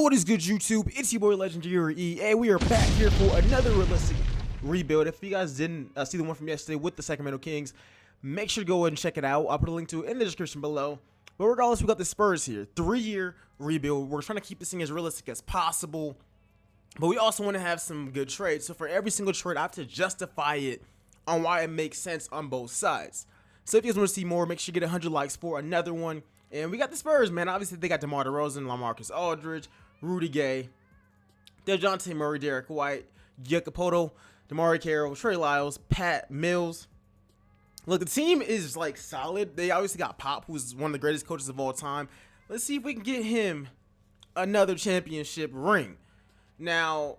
What is good, YouTube? It's your boy LegendaryEA. We are back here for another realistic rebuild. If you guys didn't see the one from yesterday with the Sacramento Kings, make sure to go ahead and check it out. I'll put a link to it in the description below. But regardless, we got the Spurs here. 3-year rebuild. We're trying to keep this thing as realistic as possible. But we also want to have some good trades. So for every single trade, I have to justify it on why it makes sense on both sides. So if you guys want to see more, make sure you get 100 likes for another one. And we got the Spurs, man. Obviously, they got Demar, Derozan, Lamarcus, Aldridge, Rudy Gay, Dejounte Murray, Derek White, Jacopoto, Demar Carroll, Trey Lyles, Pat Mills. Look, the team is like solid. They obviously got Pop, who's one of the greatest coaches of all time. Let's see if we can get him another championship ring. Now,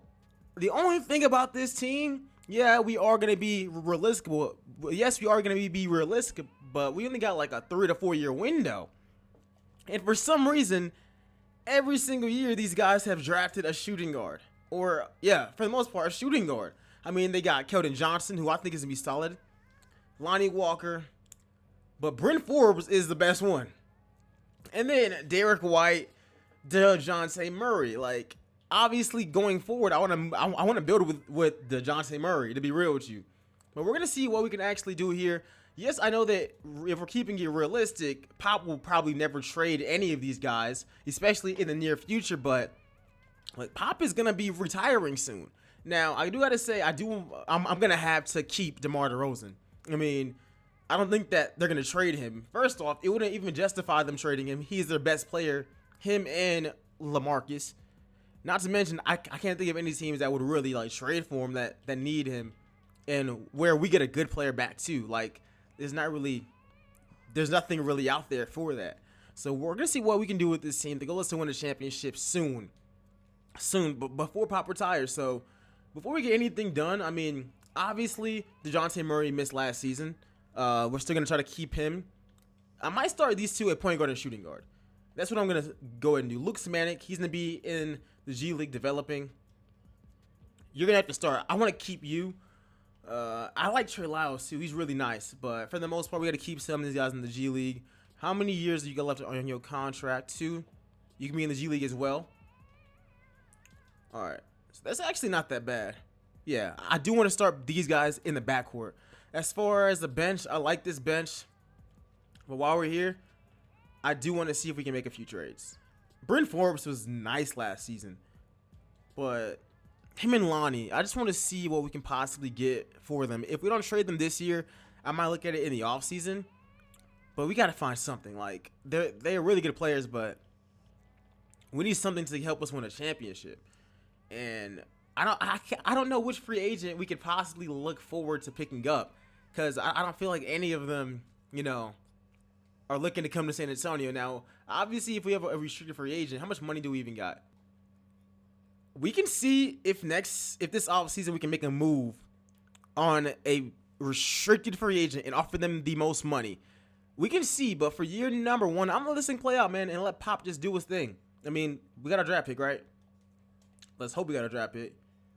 the only thing about this team, yeah, we are going to be realistic. Well, yes, we are going to be realistic, but we only got like a 3 to 4 year window. And for some reason, every single year, these guys have drafted a shooting guard. Or, yeah, for the most part, a shooting guard. I mean, they got Keldon Johnson, who I think is going to be solid. Lonnie Walker. But Bryn Forbes is the best one. And then Derek White, Dejounte Murray. Like, obviously, going forward, I want to build with Dejounte Murray, to be real with you. But we're going to see what we can actually do here. Yes, I know that if we're keeping it realistic, Pop will probably never trade any of these guys, especially in the near future, but like Pop is going to be retiring soon. Now, I do got to say, I'm going to have to keep DeMar DeRozan. I mean, I don't think that they're going to trade him. First off, it wouldn't even justify them trading him. He's their best player, him and Lamarcus. Not to mention, I can't think of any teams that would really like trade for him that need him and where we get a good player back too. Like, there's nothing really out there for that. So we're going to see what we can do with this team. The goal is to win a championship soon, but before Pop retires. So before we get anything done, I mean, obviously, Dejounte Murray missed last season. We're still going to try to keep him. I might start these two at point guard and shooting guard. That's what I'm going to go ahead and do. Luke Smanik, he's going to be in the G League developing. You're going to have to start. I want to keep you. I like Trey Lyles too. He's really nice, but for the most part, we got to keep some of these guys in the G League. How many years do you got left on your contract? 2. You can be in the G League as well. All right, so that's actually not that bad. Yeah, I do want to start these guys in the backcourt. As far as the bench, I like this bench, but while we're here, I do want to see if we can make a few trades. Bryn Forbes was nice last season, but him and Lonnie, I just want to see what we can possibly get for them. If we don't trade them this year, I might look at it in the offseason. But we got to find something. Like, they're really good players, but we need something to help us win a championship. And I don't know which free agent we could possibly look forward to picking up, because I don't feel like any of them, you know, are looking to come to San Antonio. Now, obviously, if we have a restricted free agent, how much money do we even got? We can see if this offseason we can make a move on a restricted free agent and offer them the most money. We can see, but for year number 1, I'm going to let this thing play out, man, and let Pop just do his thing. I mean, we got a draft pick, right? Let's hope we got a draft pick.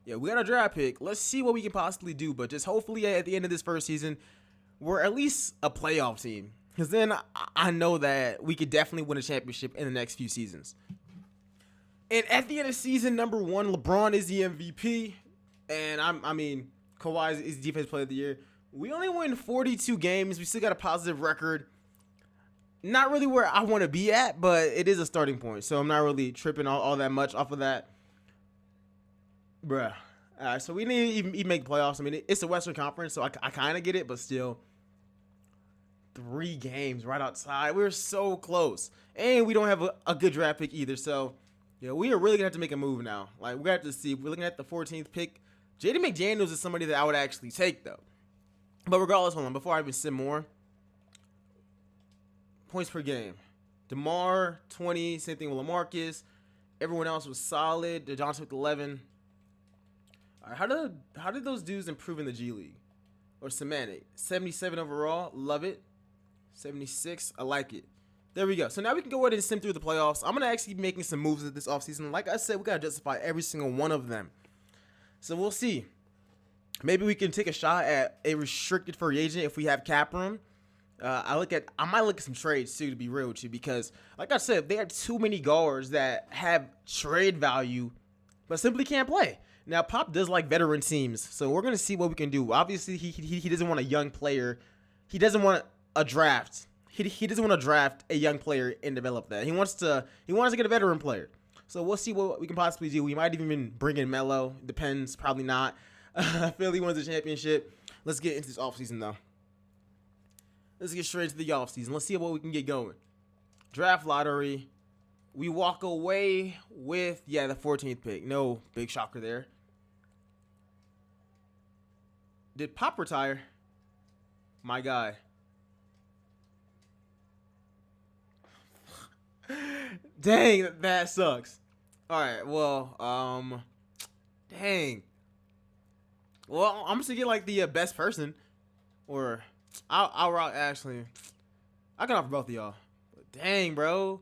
Yeah, we got a draft pick. Let's see what we can possibly do, but just hopefully at the end of this first season, we're at least a playoff team. Because then I know that we could definitely win a championship in the next few seasons. And at the end of season number 1, LeBron is the MVP. And I mean, Kawhi is defensive player of the year. We only win 42 games. We still got a positive record. Not really where I want to be at, but it is a starting point. So I'm not really tripping all that much off of that. Bruh. All right, so we need to even make playoffs. I mean, it's the Western Conference, so I kind of get it, but still. 3 games right outside. We're so close. And we don't have a good draft pick either, so yeah, we are really going to have to make a move now. Like, we're going to have to see. We're looking at the 14th pick. J.D. McDaniels is somebody that I would actually take, though. But regardless, hold on. Before I even say more, points per game. DeMar, 20. Same thing with Lamarcus. Everyone else was solid. Dejounte with 11. All right, how did those dudes improve in the G League? Or Semantic? 77 overall. Love it. 76. I like it. There we go. So now we can go ahead and sim through the playoffs. I'm going to actually be making some moves this offseason. Like I said, we got to justify every single one of them. So we'll see. Maybe we can take a shot at a restricted free agent if we have cap room. I might look at some trades too, to be real with you, because like I said, they have too many guards that have trade value, but simply can't play. Now Pop does like veteran teams, so we're gonna see what we can do. Obviously, he doesn't want a young player. He doesn't want a draft. He doesn't want to draft a young player and develop that. He wants to get a veteran player. So we'll see what we can possibly do. We might even bring in Melo. Depends, probably not. Philly wins the championship. Let's get into this offseason though. Let's get straight to the offseason. Let's see what we can get going. Draft lottery. We walk away with, the 14th pick. No big shocker there. Did Pop retire? My guy. Dang, that sucks. All right, well, dang. Well, I'm just gonna get like the best person, or I'll rock. Actually, I can offer both of y'all. But dang, bro.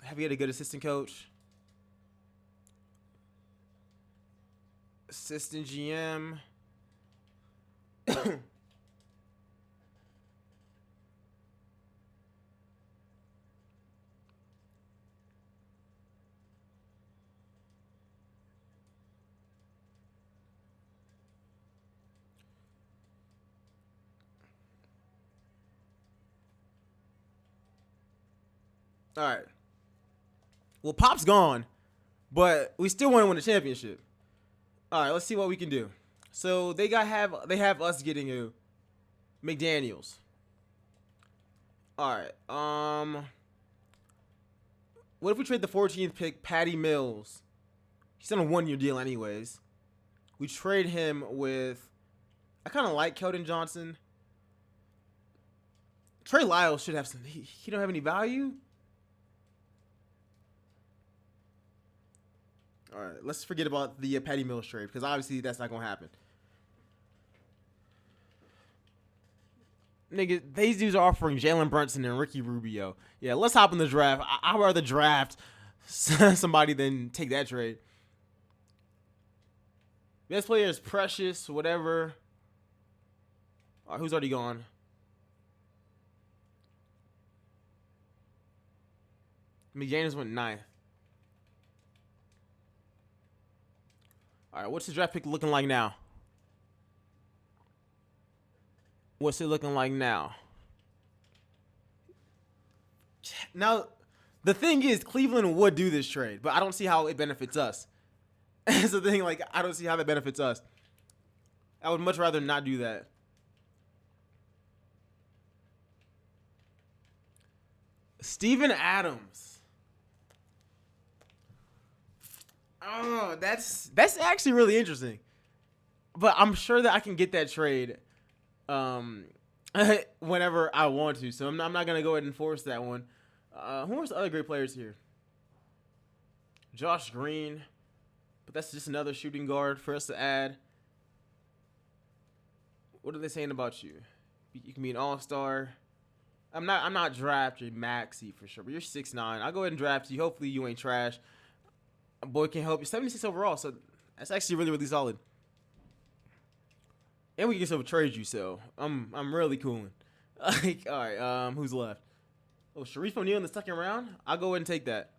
Have you had a good assistant coach? Assistant GM. All right. Well, Pop's gone, but we still want to win the championship. All right, let's see what we can do. So they have us getting a McDaniels. All right. What if we trade the 14th pick, Patty Mills? He's on a 1-year deal, anyways. We trade him with. I kind of like Keldon Johnson. Trey Lyles should have some. He don't have any value. All right, let's forget about the Patty Mills trade, because obviously that's not going to happen. Nigga, these dudes are offering Jalen Brunson and Ricky Rubio. Yeah, let's hop in the draft. I'd rather draft somebody than take that trade. Best player is Precious, whatever. All right, who's already gone? McDaniels went 9th. All right, what's the draft pick looking like now? What's it looking like now? Now, the thing is, Cleveland would do this trade, but I don't see how it benefits us. That's the thing, like, I don't see how that benefits us. I would much rather not do that. Steven Adams. Oh, that's actually really interesting. But I'm sure that I can get that trade whenever I want to. So I'm not going to go ahead and force that one. Who are the other great players here? Josh Green. But that's just another shooting guard for us to add. What are they saying about you? You can be an all-star. I'm not drafting Maxey for sure, but you're 6'9". I'll go ahead and draft you. Hopefully you ain't trash. Boy can help you. 76 overall, so that's actually really, really solid. And we can still trade you, so I'm really cooling. Like, all right, who's left? Oh, Sharif O'Neal in the second round? I'll go ahead and take that.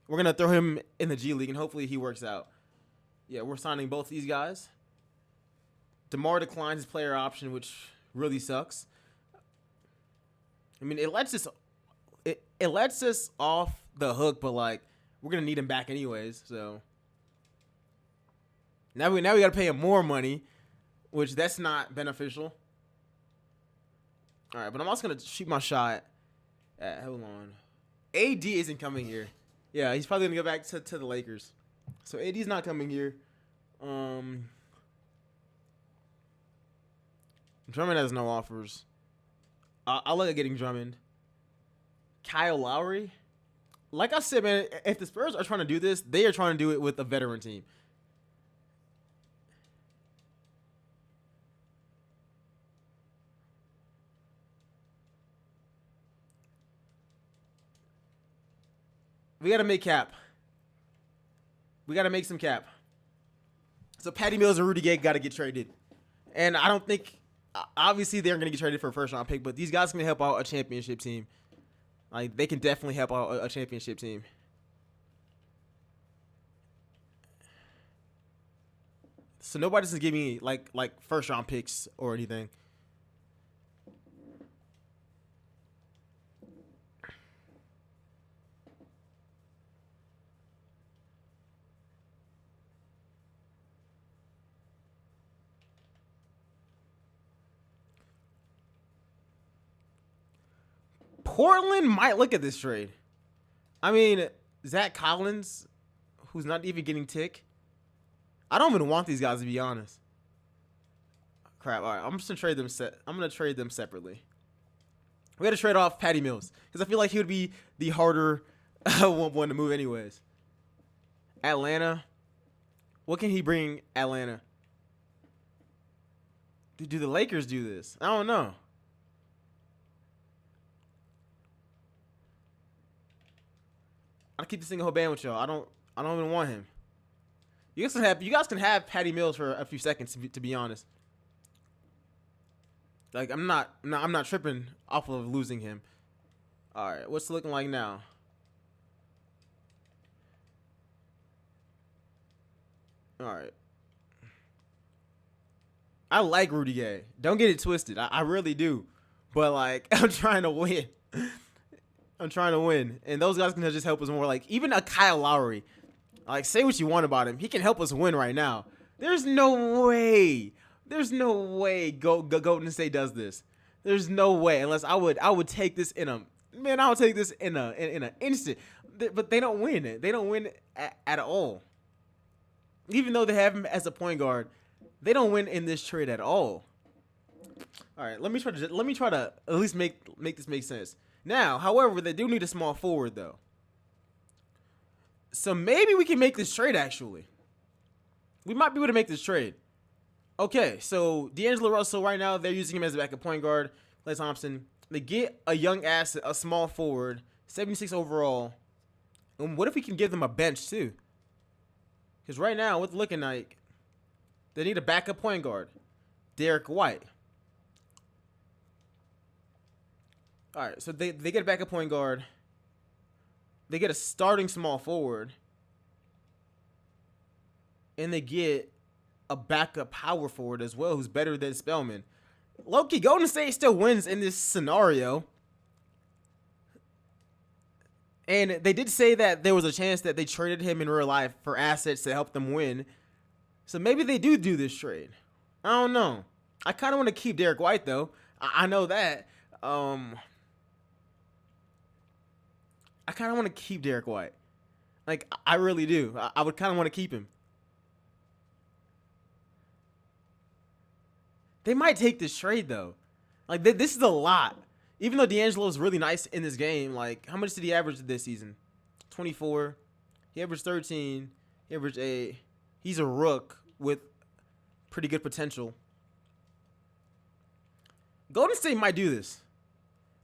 We're gonna throw him in the G League, and hopefully he works out. Yeah, we're signing both these guys. Demar declines his player option, which really sucks. I mean, it lets us off the hook, but like, we're gonna need him back anyways. So now we gotta pay him more money, which that's not beneficial. All right, but I'm also gonna shoot my shot. Hold on, AD isn't coming here. Yeah, he's probably gonna go back to the Lakers. So AD's not coming here. Drummond has no offers. I'll look at getting Drummond. Kyle Lowry. Like I said, man, if the Spurs are trying to do this, they are trying to do it with a veteran team. We got to make cap. We got to make some cap. So Patty Mills and Rudy Gay got to get traded. And I don't think obviously they're going to get traded for a first round pick, but these guys can help out a championship team. Like, they can definitely help out a championship team. So nobody's gonna give me like first round picks or anything. Portland might look at this trade. I mean, Zach Collins, who's not even getting tick. I don't even want these guys, to be honest. Crap. All right, I'm just gonna trade them. I'm gonna trade them separately. We got to trade off Patty Mills because I feel like he would be the harder one to move, anyways. Atlanta. What can he bring Atlanta? Do the Lakers do this? I don't know. I'll keep this thing a whole band with y'all. I don't even want him. You guys can have Patty Mills for a few seconds, to be honest. Like, I'm not tripping off of losing him. All right, what's it looking like now? All right. I like Rudy Gay. Don't get it twisted. I really do. But, like, I'm trying to win. I'm trying to win. And those guys can just help us more. Like, even a Kyle Lowry. Like, say what you want about him. He can help us win right now. There's no way. There's no way Golden State does this. There's no way. Unless I would take this in a... Man, I would take this in an instant. But they don't win it. They don't win at all. Even though they have him as a point guard, they don't win in this trade at all. All right, let me try to at least make this make sense. Now, however, they do need a small forward though. So maybe we can make this trade actually. We might be able to make this trade. Okay, so D'Angelo Russell right now, they're using him as a backup point guard. Klay Thompson. They get a young asset, a small forward, 76 overall. And what if we can give them a bench too? Because right now, what's looking like, they need a backup point guard. Derek White. All right, so they get a backup point guard. They get a starting small forward. And they get a backup power forward as well, who's better than Spellman. Low-key, Golden State still wins in this scenario. And they did say that there was a chance that they traded him in real life for assets to help them win. So maybe they do this trade. I don't know. I kind of want to keep Derek White, though. I know that. I kind of want to keep Derek White. Like, I really do. I would kind of want to keep him. They might take this trade, though. Like, this is a lot. Even though D'Angelo is really nice in this game, like, how much did he average this season? 24. He averaged 13. He averaged 8. He's a rook with pretty good potential. Golden State might do this.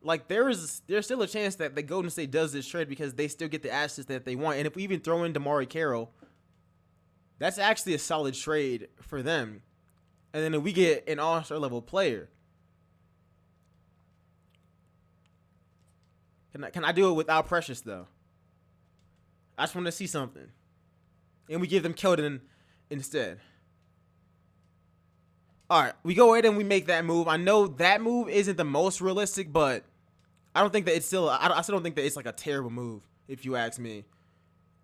Like, there's still a chance that the Golden State does this trade because they still get the assets that they want. And if we even throw in Demar Carroll, that's actually a solid trade for them. And then if we get an all-star level player. Can I do it without Precious, though? I just want to see something. And we give them Keldon instead. All right, we go ahead and we make that move. I know that move isn't the most realistic, but I don't think that it's still. I still don't think that it's like a terrible move, if you ask me.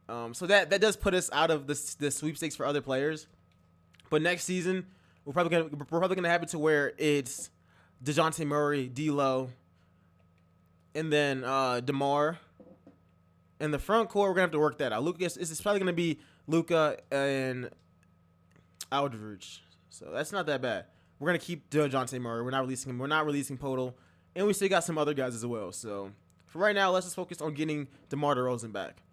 So that does put us out of the sweepstakes for other players. But next season, we're probably gonna have it to where it's DeJounte Murray, D'Lo, and then Demar. In the front court, we're gonna have to work that out. Lucas, it's probably gonna be Luka and Aldridge. So that's not that bad. We're gonna keep DeJounte Murray. We're not releasing him. We're not releasing Podol, and we still got some other guys as well. So for right now, let's just focus on getting DeMar DeRozan back.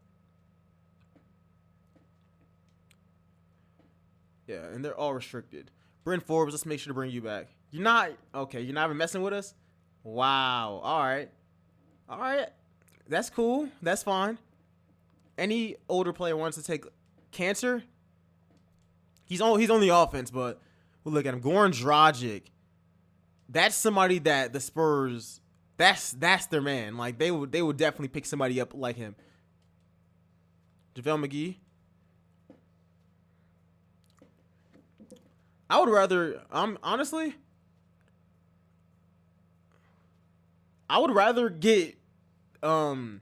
Yeah, and they're all restricted. Bryn Forbes, let's make sure to bring you back. You're not okay. You're not even messing with us. Wow. All right. That's cool. That's fine. Any older player wants to take Cancer. He's on the offense, but we'll look at him. Goran Dragic. that's somebody that the Spurs, that's their man. Like they would definitely pick somebody up like him. JaVale McGee. I would rather, honestly, I would rather get, I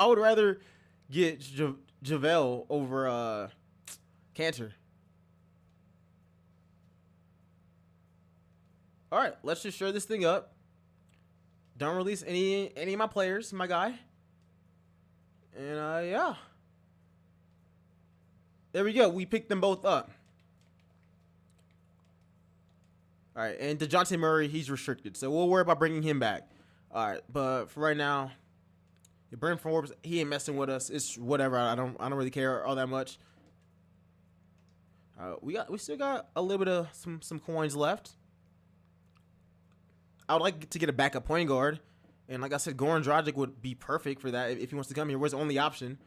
would rather get JaVale over Cantor. All right, let's just share this thing up. Don't release any of my players, my guy. And yeah, there we go. We picked them both up. All right, and DeJounte Murray, he's restricted, so we'll worry about bringing him back. All right, but for right now, Brent Forbes, he ain't messing with us. It's whatever. I don't really care all that much. We still got a little bit of some coins left. I would like to get a backup point guard, and like I said, Goran Dragic would be perfect for that if he wants to come here. Where's the only option?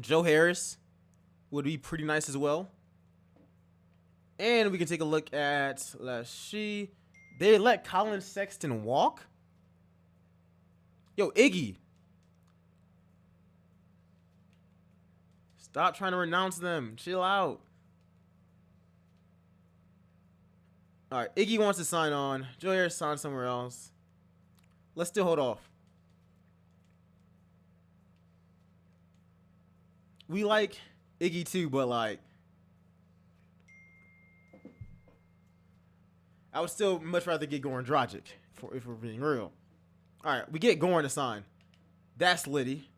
Joe Harris would be pretty nice as well. And we can take a look at, let's see. They let Colin Sexton walk? Yo, Iggy. Stop trying to renounce them. Chill out. All right, Iggy wants to sign on. Joe Harris signed somewhere else. Let's still hold off. We like Iggy too, but like, I would still much rather get Goran Dragic, if we're being real. All right, we get Goran to sign. That's Liddy.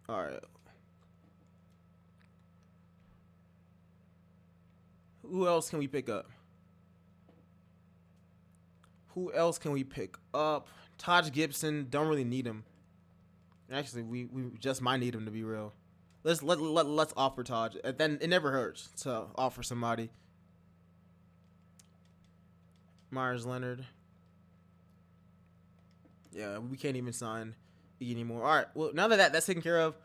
All right. Who else can we pick up? Who else can we pick up? Taj Gibson, don't really need him. Actually, we just might need him, to be real. Let's offer Taj. Then it never hurts to offer somebody. Leonard. Yeah, we can't even sign E anymore. All right, well, now that that's taken care of,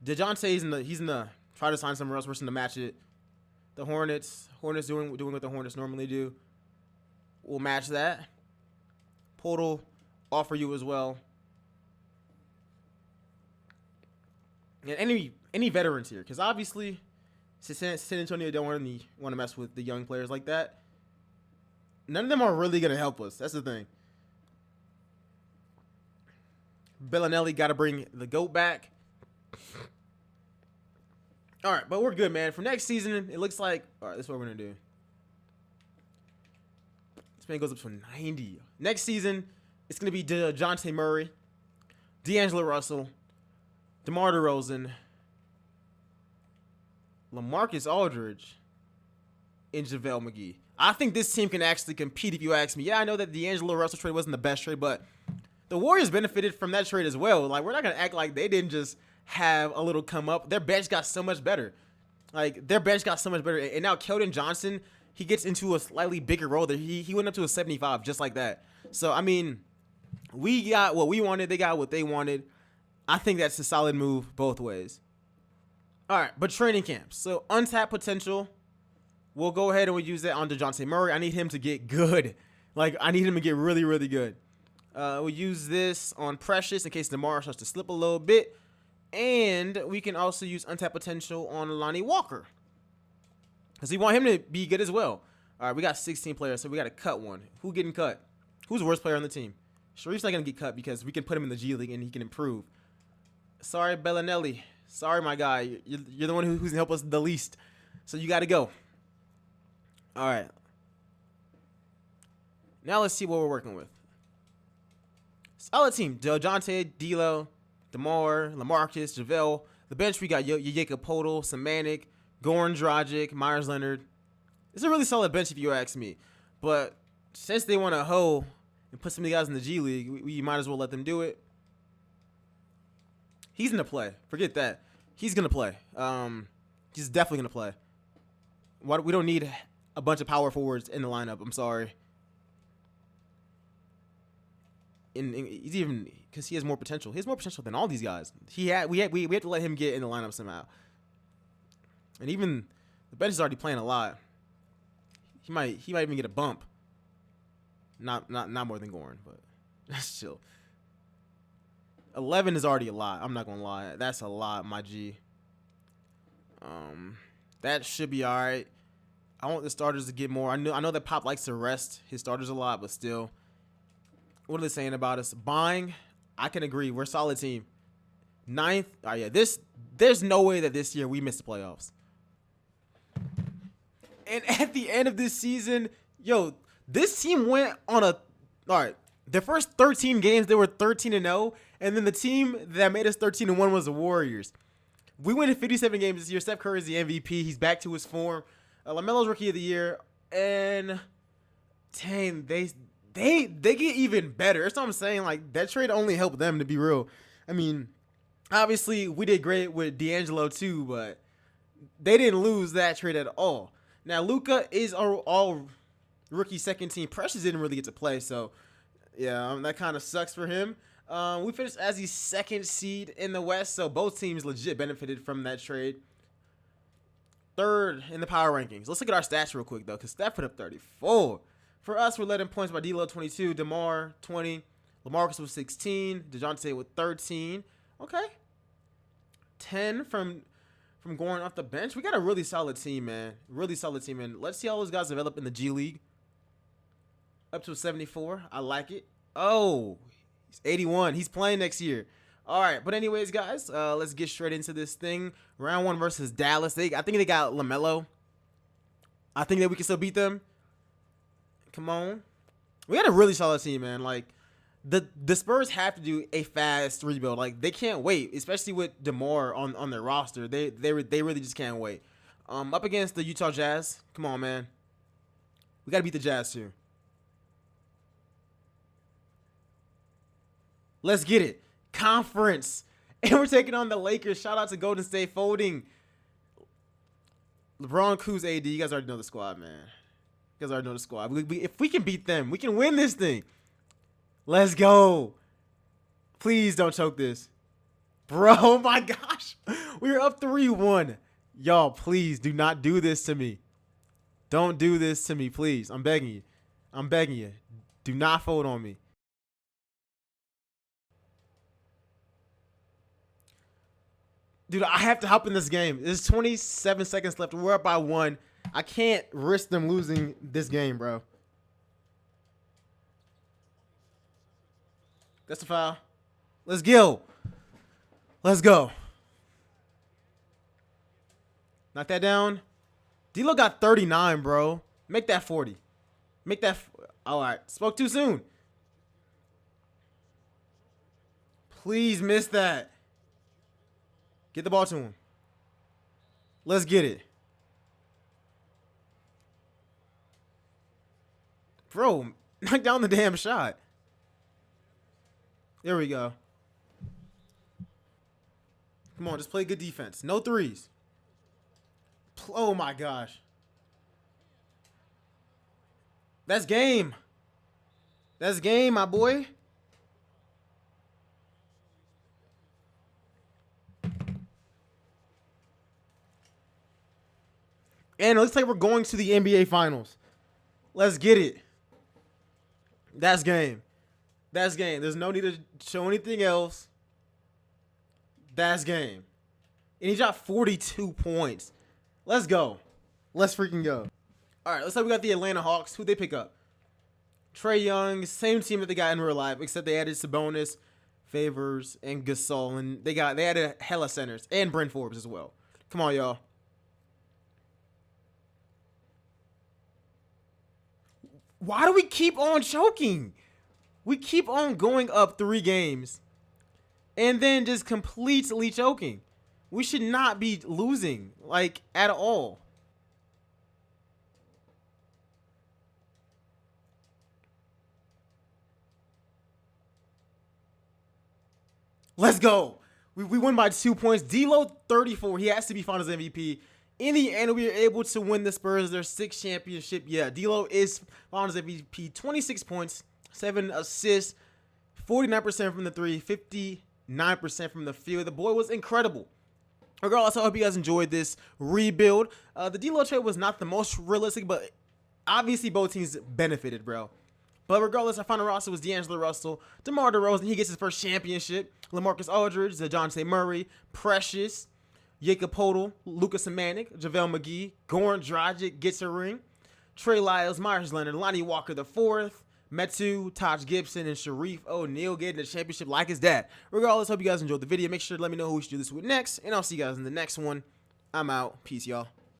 DeJounte's he's in the try to sign somewhere else. We're going to match it. The Hornets doing what the Hornets normally do. We'll match that. Portal offer you as well. And any veterans here, because obviously San Antonio don't want to mess with the young players like that. None of them are really going to help us. That's the thing. Bellinelli got to bring the GOAT back. All right, but we're good, man. For next season, it looks like... All right, this is what we're going to do. This man goes up to 90. Next season, it's going to be DeJounte Murray, D'Angelo Russell, DeMar DeRozan, Lamarcus Aldridge, and JaVale McGee. I think this team can actually compete if you ask me. Yeah, I know that the D'Angelo Russell trade wasn't the best trade, but the Warriors benefited from that trade as well. Like, we're not going to act like they didn't just have a little come up. Their bench got so much better. And now Keldon Johnson, he gets into a slightly bigger role. That he went up to a 75 just like that. So, I mean, we got what we wanted. They got what they wanted. I think that's a solid move both ways. All right, but training camps. So, untapped potential. We'll go ahead and we'll use that on DeJounte Murray. I need him to get good. Like, I need him to get really, really good. We'll use this on Precious in case Demar starts to slip a little bit. And we can also use untapped potential on Lonnie Walker, because we want him to be good as well. All right, we got 16 players, so we got to cut one. Who getting cut? Who's the worst player on the team? Sharif's not going to get cut because we can put him in the G League and he can improve. Sorry, Bellinelli. Sorry, my guy. You're the one who's going to help us the least. So you got to go. All right. Now let's see what we're working with. Solid team. DeJounte, D'Lo, DeMar, Lamarcus, JaVale. The bench, we got Jakob Poeltl, Samanik, Goran Dragic, Leonard. It's a really solid bench if you ask me. But since they want to hoe and put some of the guys in the G League, we might as well let them do it. He's going to play. Forget that. He's going to play. He's definitely going to play. We don't need a bunch of power forwards in the lineup. I'm sorry. He's even, because he has more potential. He has more potential than all these guys. We have to let him get in the lineup somehow. And even the bench is already playing a lot. He might even get a bump. Not more than Goran, but that's chill. 11 is already a lot. I'm not gonna lie. That's a lot, my G. That should be all right. I want the starters to get more. I know that Pop likes to rest his starters a lot, but still. What are they saying about us? Buying, I can agree. We're a solid team. 9th. Oh, yeah. There's no way that this year we miss the playoffs. And at the end of this season, yo, this team went on a... All right. The first 13 games, they were 13-0. And then the team that made us 13-1 was the Warriors. We went in 57 games this year. Steph Curry is the MVP. He's back to his form. LaMelo's Rookie of the Year. And, dang, they get even better. That's what I'm saying. Like, that trade only helped them, to be real. I mean, obviously, we did great with D'Angelo, too, but they didn't lose that trade at all. Now, Luka is all rookie second team. Precious didn't really get to play, so, yeah, that kind of sucks for him. We finished as the 2nd seed in the West, so both teams legit benefited from that trade. 3rd in the power rankings. Let's look at our stats real quick, though, because Steph put up 34. For us, we're led in points by D'Lo 22, Demar 20, Lamarcus with 16, DeJounte with 13. Okay. 10 from going off the bench. We got a really solid team, man. Really solid team, and let's see how those guys develop in the G League. Up to a 74. I like it. Oh, he's 81. He's playing next year. All right, but anyways, guys, let's get straight into this thing. Round 1 versus Dallas. I think they got LaMelo. I think that we can still beat them. Come on. We had a really solid team, man. Like, the Spurs have to do a fast rebuild. Like, they can't wait, especially with Demar on their roster. They really just can't wait. Up against the Utah Jazz. Come on, man. We got to beat the Jazz, too. Let's get it. Conference. And we're taking on the Lakers. Shout out to Golden State folding. LeBron, Kuz, AD. You guys already know the squad, man. You guys already know the squad. If we can beat them, we can win this thing. Let's go. Please don't choke this. Bro, oh my gosh. We're up 3-1. Y'all, please do not do this to me. Don't do this to me, please. I'm begging you. I'm begging you. Do not fold on me. Dude, I have to hop in this game. There's 27 seconds left. We're up by 1. I can't risk them losing this game, bro. That's the foul. Let's go. Let's go. Knock that down. D-Lo got 39, bro. Make that 40. Make that... All right. Spoke too soon. Please miss that. Get the ball to him. Let's get it. Bro, knock down the damn shot. There we go. Come on, just play good defense. No threes. Oh, my gosh. That's game. That's game, my boy. And it looks like we're going to the NBA Finals. Let's get it. That's game. That's game. There's no need to show anything else. That's game. And he dropped 42 points. Let's go. Let's freaking go. All right, let's say we got the Atlanta Hawks. Who'd they pick up? Trae Young, same team that they got in real life, except they added Sabonis, Favors, and Gasol. And they added hella centers and Bryn Forbes as well. Come on, y'all. Why do we keep on choking? We keep on going up 3 games and then just completely choking. We should not be losing, like, at all. Let's go. We won by 2 points. D'Lo 34. He has to be Finals MVP. In the end, we were able to win the Spurs their 6th championship. Yeah, D'Lo is Finals MVP. 26 points, 7 assists, 49% from the 3, 59% from the field. The boy was incredible. Regardless, I hope you guys enjoyed this rebuild. The D'Lo trade was not the most realistic, but Obviously, both teams benefited, bro. But regardless, our final roster was D'Angelo Russell, DeMar DeRozan, he gets his first championship, Lamarcus Aldridge, DeJounte Murray, Precious, Jakob Poeltl, Luka Samanik, JaVale McGee, Goran Dragic gets a ring, Trey Lyles, Myers Leonard, Lonnie Walker IV, Metu, Taj Gibson, and Sharif O'Neal getting the championship like his dad. Regardless, hope you guys enjoyed the video. Make sure to let me know who we should do this with next, and I'll see you guys in the next one. I'm out. Peace, y'all.